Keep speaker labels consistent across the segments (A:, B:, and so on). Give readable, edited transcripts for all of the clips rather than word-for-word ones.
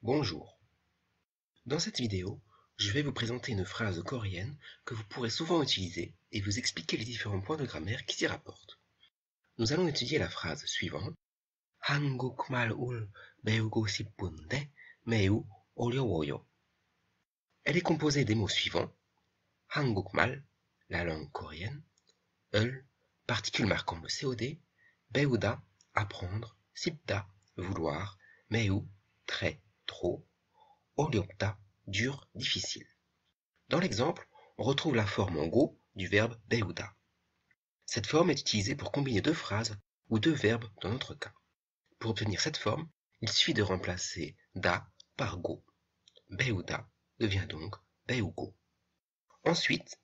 A: Bonjour. Dans cette vidéo, je vais vous présenter une phrase coréenne que vous pourrez souvent utiliser et vous expliquer les différents points de grammaire qui s'y rapportent. Nous allons étudier la phrase suivante. 한국말을 배우고 싶은데 매우 어려워요. Elle est composée des mots suivants. 한국말, la langue coréenne. 을, particule marquant le COD. 배우다, apprendre. 싶다, vouloir. 매우, très, trop. 어렵다, dur, difficile. Dans l'exemple, on retrouve la forme en go du verbe 배우다. Cette forme est utilisée pour combiner deux phrases ou deux verbes dans notre cas. Pour obtenir cette forme, il suffit de remplacer da par go. 배우다 devient donc 배우고. Ensuite,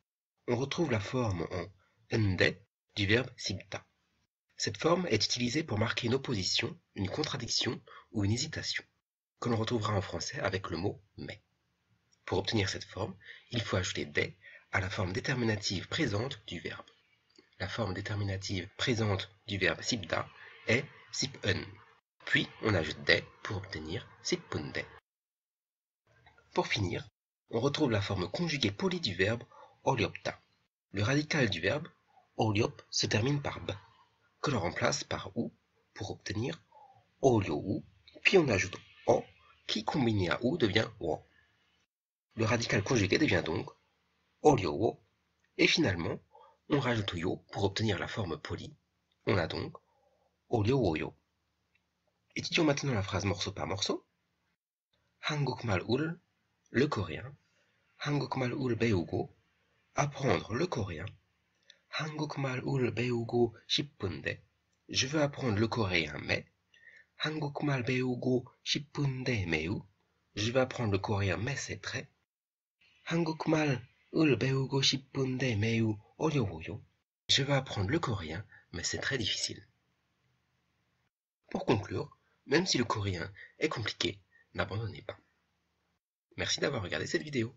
A: on retrouve la forme en 근데 du verbe 싶다. Cette forme est utilisée pour marquer une opposition, une contradiction ou une hésitation, que l'on retrouvera en français avec le mot mais. Pour obtenir cette forme, il faut ajouter des à la forme déterminative présente du verbe. La forme déterminative présente du verbe 싶다 est 싶은. Puis on ajoute des pour obtenir 싶은데. Pour finir, on retrouve la forme conjuguée polie du verbe 어렵다. Le radical du verbe 어렵 se termine par b, que l'on remplace par ou pour obtenir 어려우, puis on ajoute o qui combiné à ou devient 워. Le radical conjugué devient donc 어려워, et finalement, on rajoute yo pour obtenir la forme polie. On a donc 어려워요. Étudions maintenant la phrase morceau par morceau. 한국말을, le coréen. 한국말을 배우고, apprendre le coréen. 한국말을 배우고 싶은데, je veux apprendre le coréen mais. 한국말 배우고 싶은데 매우, je veux apprendre le coréen mais c'est très. 한국말을 배우고 싶은데 매우 어려워요. Je veux apprendre le coréen, mais c'est très difficile. Pour conclure, même si le coréen est compliqué, n'abandonnez pas. Merci d'avoir regardé cette vidéo.